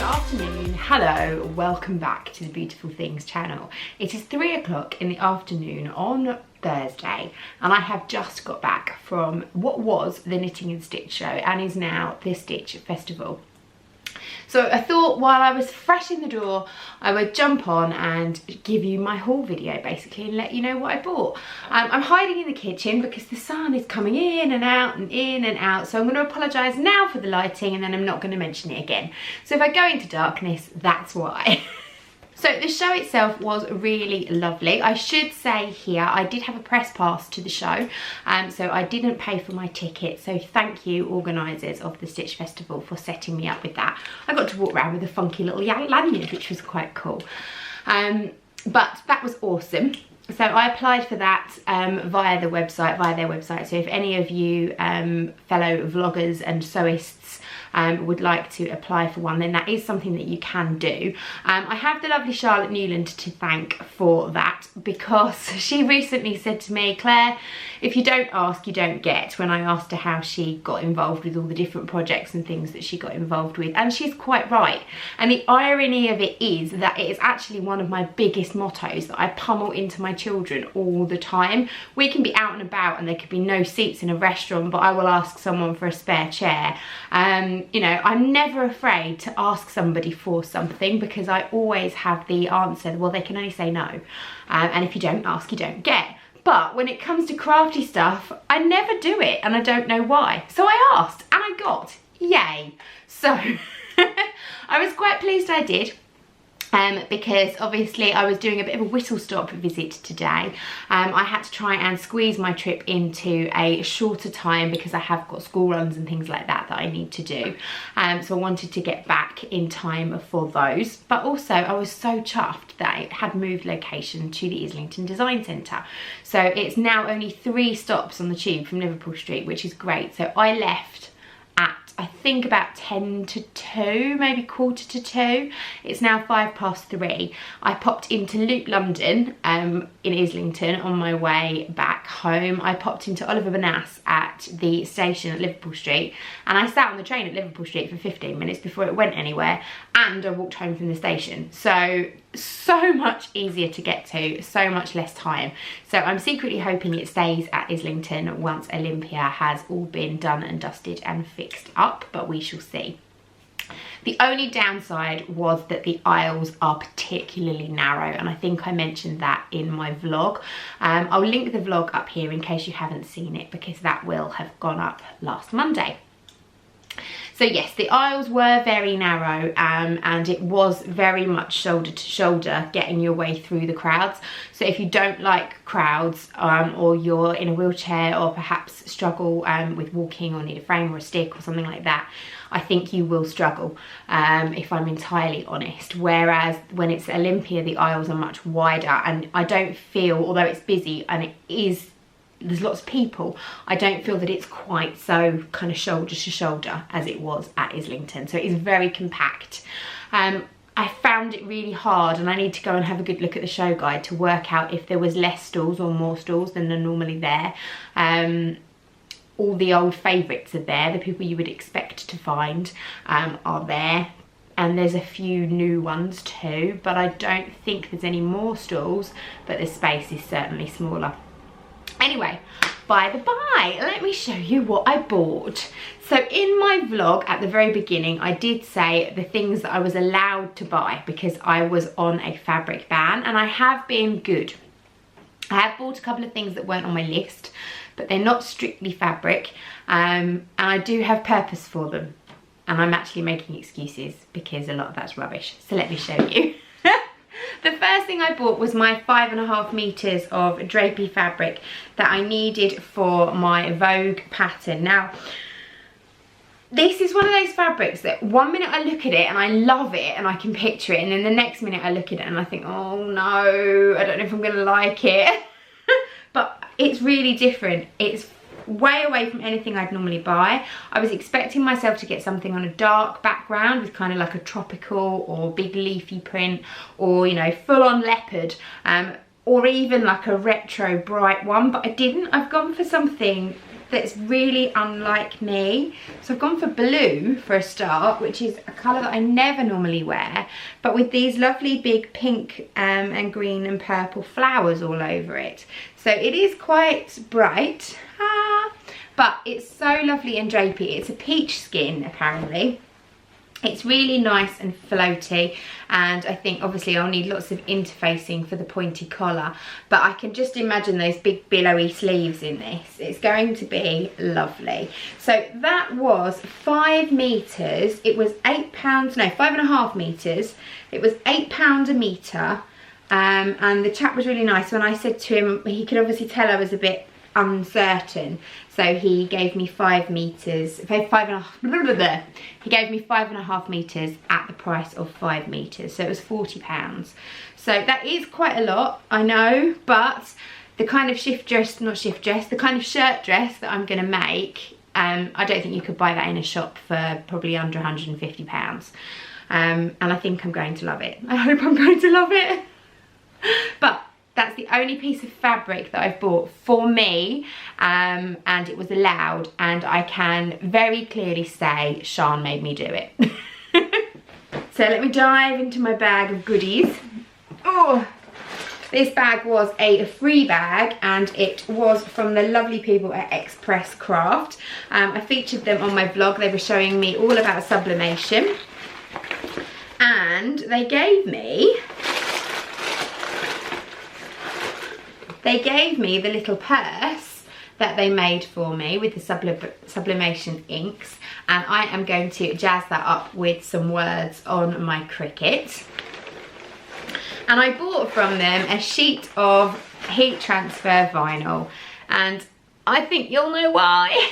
afternoon, hello, welcome back to the Beautiful Things channel. It is 3 o'clock in the afternoon on Thursday and I have just got back from what was the Knitting and Stitch show and is now the Stitch Festival. So I thought while I was fresh in the door, I would jump on and give you my haul video basically and let you know what I bought. I'm hiding in the kitchen because the sun is coming in and out and in and out. So I'm going to apologise now for the lighting and then I'm not going to mention it again. So if I go into darkness, that's why. So the show itself was really lovely. I should say here, I did have a press pass to the show, so I didn't pay for my ticket. So thank you, organisers of the Stitch Festival, for setting me up with that. I got to walk around with a funky little lanyard, which was quite cool. But that was awesome. So I applied for that via their website. So if any of you fellow vloggers and sewists would like to apply for one, then that is something that you can do. I have the lovely Charlotte Newland to thank for that, because she recently said to me, Claire, if you don't ask, you don't get, when I asked her how she got involved with all the different projects and things that she got involved with. And she's quite right. And the irony of it is that it is actually one of my biggest mottos that I pummel into my children all the time. We can be out and about and there could be no seats in a restaurant, but I will ask someone for a spare chair. You know, I'm never afraid to ask somebody for something because I always have the answer, well, they can only say no. And if you don't ask, you don't get. But when it comes to crafty stuff, I never do it and I don't know why. So I asked and I got, yay. So I was quite pleased I did. Because obviously I was doing a bit of a whistle-stop visit today. I had to try and squeeze my trip into a shorter time because I have got school runs and things like that that I need to do. So I wanted to get back in time for those. But also I was so chuffed that it had moved location to the Islington Design Centre. So it's now only 3 stops on the tube from Liverpool Street, which is great. So I left at I think about 10 to 2, maybe quarter to 2. It's now 3:05. I popped into Loop London in Islington on my way back home. I popped into Oliver Bonas at the station at Liverpool Street and I sat on the train at Liverpool Street for 15 minutes before it went anywhere, and I walked home from the station. So much easier to get to, so much less time. So I'm secretly hoping it stays at Islington once Olympia has all been done and dusted and fixed up, but we shall see. The only downside was that the aisles are particularly narrow, and I think I mentioned that in my vlog. I'll link the vlog up here in case you haven't seen it, because that will have gone up last Monday. So yes, the aisles were very narrow and it was very much shoulder to shoulder getting your way through the crowds. So if you don't like crowds or you're in a wheelchair or perhaps struggle with walking or need a frame or a stick or something like that, I think you will struggle if I'm entirely honest. Whereas when it's Olympia, the aisles are much wider and I don't feel, although it's busy and it is, there's lots of people, I don't feel that it's quite so kind of shoulder to shoulder as it was at Islington. So it is very compact. I found it really hard, and I need to go and have a good look at the show guide to work out if there was less stalls or more stalls than are normally there. All the old favourites are there, the people you would expect to find are there. And there's a few new ones too, but I don't think there's any more stalls, but the space is certainly smaller. Anyway, by the by, let me show you what I bought. So in my vlog at the very beginning, I did say the things that I was allowed to buy because I was on a fabric ban, and I have been good. I have bought a couple of things that weren't on my list, but they're not strictly fabric, and I do have purpose for them. And I'm actually making excuses because a lot of that's rubbish. So let me show you. The first thing I bought was my 5.5 meters of drapey fabric that I needed for my Vogue pattern. Now, this is one of those fabrics that one minute I look at it and I love it and I can picture it, and then the next minute I look at it and I think, oh no, I don't know if I'm gonna like it. But it's really different. It's way away from anything I'd normally buy. I was expecting myself to get something on a dark background with kind of like a tropical or big leafy print, or you know, full on leopard, or even like a retro bright one, but I didn't. I've gone for something that's really unlike me. So I've gone for blue for a start, which is a colour that I never normally wear, but with these lovely big pink and green and purple flowers all over it. So it is quite bright, but it's so lovely and drapey. It's a peach skin apparently. It's really nice and floaty, and I think obviously I'll need lots of interfacing for the pointy collar, but I can just imagine those big billowy sleeves in this. It's going to be lovely. So that was 5 metres. It was £8, no, 5.5 metres. It was £8 a metre, and the chap was really nice. When I said to him, he could obviously tell I was a bit uncertain, so he gave me 5 metres, he gave me 5.5 metres at the price of 5 metres, so it was £40. So that is quite a lot, I know, but the kind of the kind of shirt dress that I'm gonna make, I don't think you could buy that in a shop for probably under £150. And I think I'm going to love it. I hope I'm going to love it. But that's the only piece of fabric that I've bought for me, and it was allowed, and I can very clearly say Sian made me do it. So let me dive into my bag of goodies. Oh, this bag was a free bag, and it was from the lovely people at Express Craft. I featured them on my vlog. They were showing me all about sublimation, and they gave me the little purse that they made for me with the sublimation inks, and I am going to jazz that up with some words on my Cricut. And I bought from them a sheet of heat transfer vinyl, and I think you'll know why.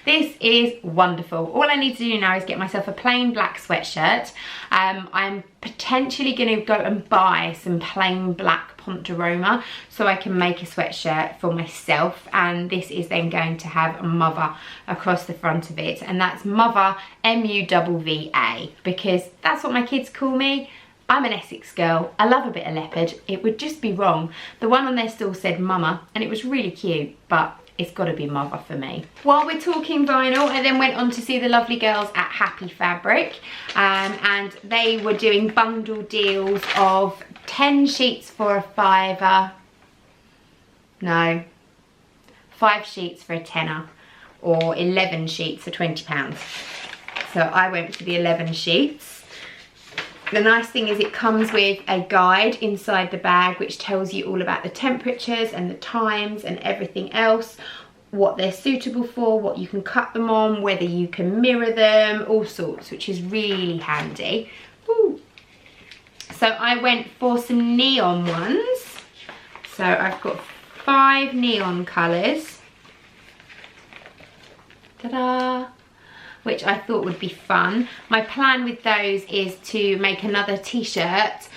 This is wonderful. All I need to do now is get myself a plain black sweatshirt. I'm potentially going to go and buy some plain black Pontoroma so I can make a sweatshirt for myself, and this is then going to have Mother across the front of it, and that's Mother M-U-V-V-A, because that's what my kids call me. I'm an Essex girl, I love a bit of leopard. It would just be wrong. The one on their stall said Mama, and it was really cute, but it's got to be Mother for me. While we're talking vinyl, I then went on to see the lovely girls at Happy Fabric, and they were doing bundle deals of 10 sheets for a £5, no, 5 sheets for a tenner, or 11 sheets for £20. So I went for the 11 sheets. The nice thing is it comes with a guide inside the bag which tells you all about the temperatures and the times and everything else, what they're suitable for, what you can cut them on, whether you can mirror them, all sorts, which is really handy. Ooh. So I went for some neon ones. So I've got 5 neon colours. Ta-da! Which I thought would be fun. My plan with those is to make another t-shirt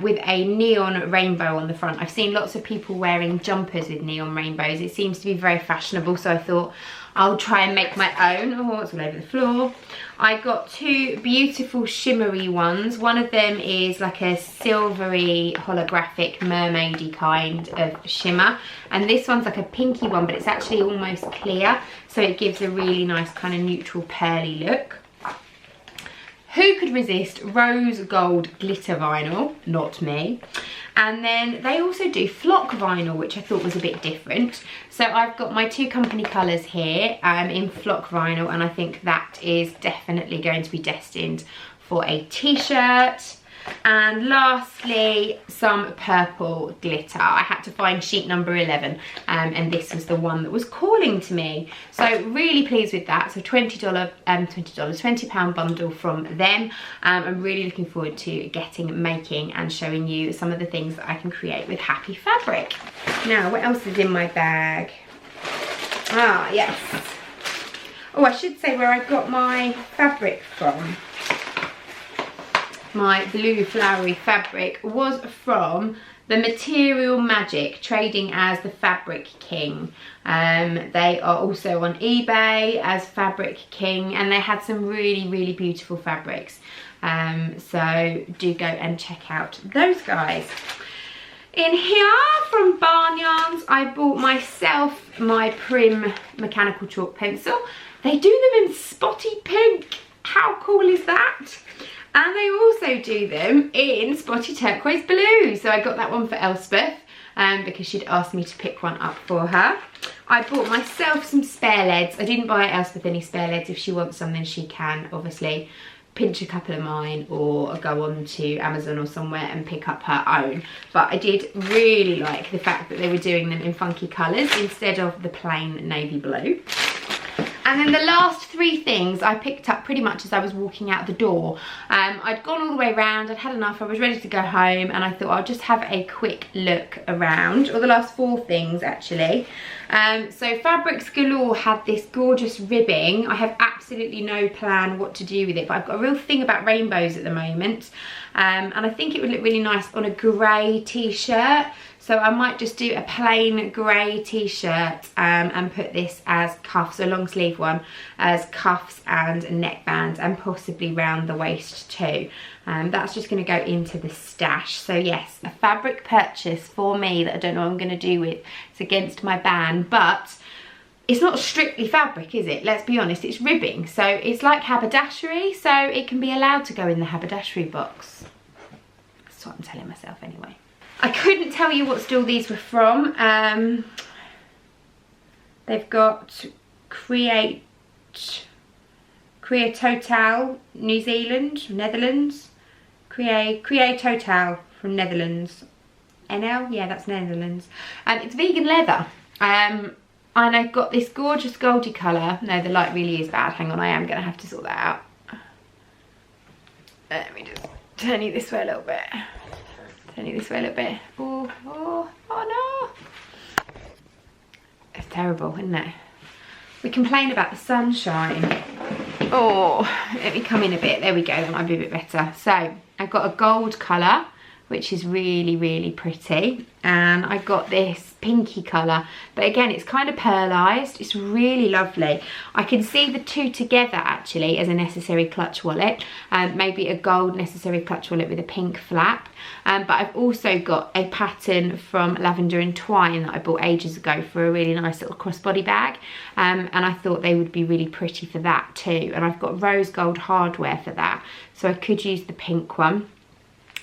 with a neon rainbow on the front. I've seen lots of people wearing jumpers with neon rainbows. It seems to be very fashionable, so I thought I'll try and make my own. Oh, it's all over the floor. I got 2 beautiful shimmery ones. One of them is like a silvery holographic mermaidy kind of shimmer, and this one's like a pinky one, but it's actually almost clear, so it gives a really nice kind of neutral pearly look. Who could resist rose gold glitter vinyl? Not me. And then they also do flock vinyl, which I thought was a bit different. So I've got my 2 company colours here in flock vinyl, and I think that is definitely going to be destined for a t-shirt. And lastly, some purple glitter. I had to find sheet number 11, and this was the one that was calling to me. So really pleased with that. So £20 bundle from them. I'm really looking forward to making and showing you some of the things that I can create with Happy Fabric. Now, what else is in my bag? Ah, yes. Oh, I should say where I got my fabric from. My blue flowery fabric was from the Material Magic, trading as the Fabric King. They are also on eBay as Fabric King, and they had some really, really beautiful fabrics. So do go and check out those guys. In here from Barn Yarns, I bought myself my Prim mechanical chalk pencil. They do them in spotty pink. How cool is that? And they also do them in spotty turquoise blue. So I got that one for Elspeth because she'd asked me to pick one up for her. I bought myself some spare leads. I didn't buy Elspeth any spare leads. If she wants some, then she can obviously pinch a couple of mine or go on to Amazon or somewhere and pick up her own. But I did really like the fact that they were doing them in funky colours instead of the plain navy blue. And then the last three things I picked up pretty much as I was walking out the door. I'd gone all the way around, I'd had enough, I was ready to go home, and I thought I'll just have a quick look around. Or the last four things actually. So Fabrics Galore had this gorgeous ribbing. I have absolutely no plan what to do with it, but I've got a real thing about rainbows at the moment. And I think it would look really nice on a grey t-shirt. So I might just do a plain grey t-shirt and put this as cuffs, a long sleeve one, as cuffs and a neckband, and possibly round the waist too. That's just going to go into the stash. So yes, a fabric purchase for me that I don't know what I'm going to do with. It's against my ban, but it's not strictly fabric, is it? Let's be honest, it's ribbing. So it's like haberdashery, so it can be allowed to go in the haberdashery box. That's what I'm telling myself anyway. I couldn't tell you what stall these were from. They've got Create Total, New Zealand, Netherlands. Create Total from Netherlands. NL? Yeah, that's Netherlands. It's vegan leather. And I've got this gorgeous goldy colour. No, the light really is bad. Hang on, I am going to have to sort that out. Let me just turn you this way a little bit. Turn it this way a little bit. Oh no. It's terrible, isn't it? We complain about the sunshine. Oh, let me come in a bit. There we go, that might be a bit better. So I've got a gold colour, which is really, really pretty. And I got this pinky colour, but again, it's kind of pearlised. It's really lovely. I can see the two together actually as a necessary clutch wallet. Maybe a gold necessary clutch wallet with a pink flap. But I've also got a pattern from Lavender and Twine that I bought ages ago for a really nice little crossbody bag. And I thought they would be really pretty for that too. And I've got rose gold hardware for that. So I could use the pink one,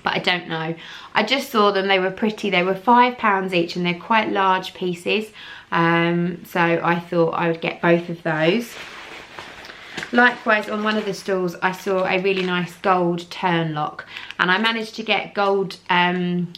but I don't know. I just saw them, they were pretty. They were £5 each and they're quite large pieces. So I thought I would get both of those. Likewise, on one of the stalls, I saw a really nice gold turn lock, and I managed to get gold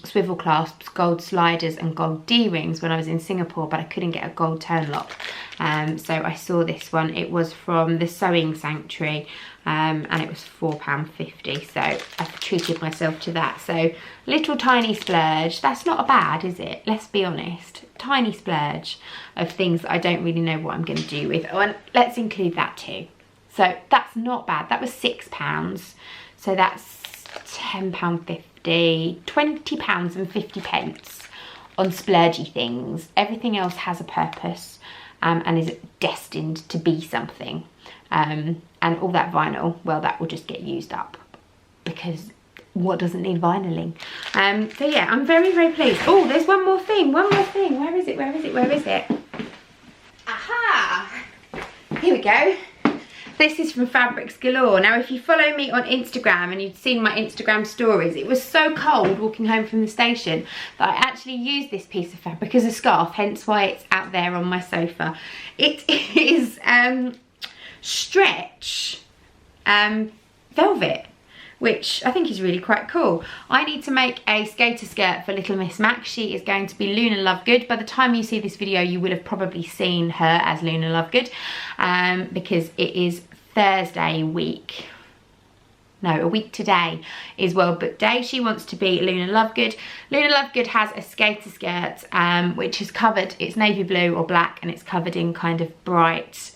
swivel clasps, gold sliders and gold D-rings when I was in Singapore, but I couldn't get a gold turn lock. So I saw this one. It was from the Sewing Sanctuary, and it was £4.50, so I've treated myself to that. So little tiny splurge. That's not bad, is it? Let's be honest. Tiny splurge of things that I don't really know what I'm going to do with. Oh, and let's include that too. So that's not bad. That was £6. So that's £10.50, £20.50 on splurgy things. Everything else has a purpose and is destined to be something. And all that vinyl, well, that will just get used up because what doesn't need vinyling? So yeah, I'm very, very pleased. Oh, there's one more thing. Where is it? Aha! Here we go. This is from Fabrics Galore. Now, if you follow me on Instagram and you'd seen my Instagram stories, it was so cold walking home from the station that I actually used this piece of fabric as a scarf, hence why it's out there on my sofa. It is stretch velvet, which I think is really quite cool. I need to make a skater skirt for little Miss Max. She is going to be Luna Lovegood. By the time you see this video, you will have probably seen her as Luna Lovegood, because it is Thursday week. No, a week today is World Book Day. She wants to be Luna Lovegood. Luna Lovegood has a skater skirt, which is covered, it's navy blue or black, and it's covered in kind of bright,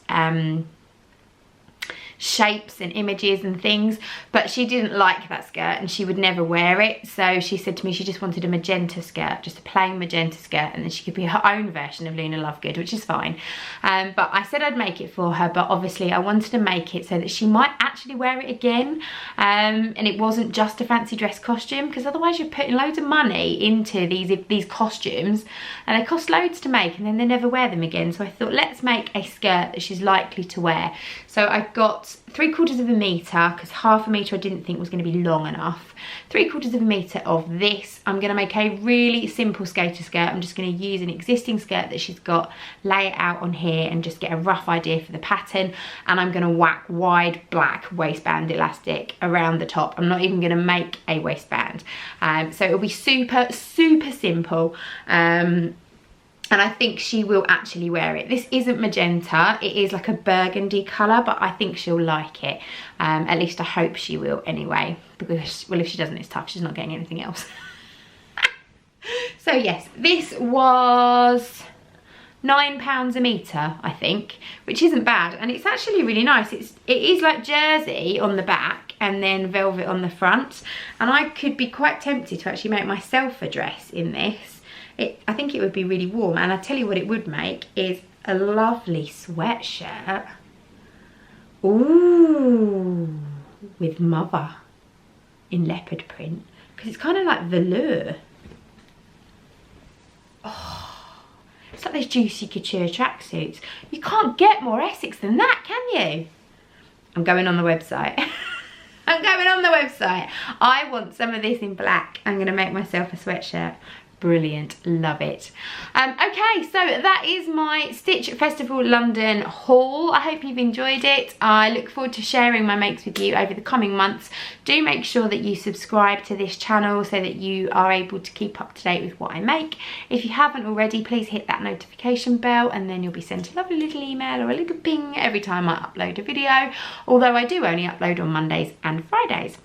shapes and images and things, but she didn't like that skirt and she would never wear it. So she said to me she just wanted a magenta skirt, just a plain magenta skirt, and then she could be her own version of Luna Lovegood, which is fine. But I said I'd make it for her, but obviously I wanted to make it so that she might actually wear it again, and it wasn't just a fancy dress costume, because otherwise you're putting loads of money into these costumes and they cost loads to make and then they never wear them again. So I thought, let's make a skirt that she's likely to wear. So I got 3/4 of a metre, because 1/2 metre I didn't think was going to be long enough. 3/4 of a metre of this. I'm going to make a really simple skater skirt. I'm just going to use an existing skirt that she's got, lay it out on here and just get a rough idea for the pattern, and I'm going to whack wide black waistband elastic around the top. I'm not even going to make a waistband, so it'll be super simple, and I think she will actually wear it. This isn't magenta, it is like a burgundy colour, but I think she'll like it. At least I hope she will anyway, because, well, if she doesn't, it's tough, she's not getting anything else. So yes, this was £9 a metre, I think, which isn't bad, and it's actually really nice. It is like jersey on the back and then velvet on the front, and I could be quite tempted to actually make myself a dress in this. I think it would be really warm, and I tell you what it would make is a lovely sweatshirt. Ooh, with mother in leopard print, because it's kind of like velour. Oh, it's like those juicy couture tracksuits. You can't get more Essex than that, can you? I'm going on the website. I'm going on the website. I want some of this in black. I'm going to make myself a sweatshirt. Brilliant, love it. Okay, so that is my Stitch Festival London haul. I hope you've enjoyed it. I look forward to sharing my makes with you over the coming months. Do make sure that you subscribe to this channel so that you are able to keep up to date with what I make. If you haven't already, please hit that notification bell, and then you'll be sent a lovely little email or a little ping every time I upload a video, although I do only upload on Mondays and Fridays.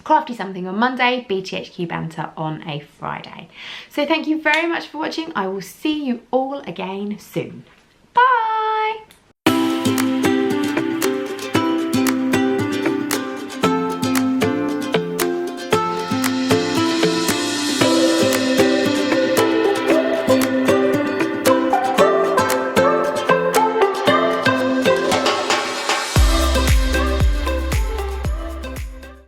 Crafty something on Monday, BTHQ banter on a Friday. So thank you very much for watching. I will see you all again soon.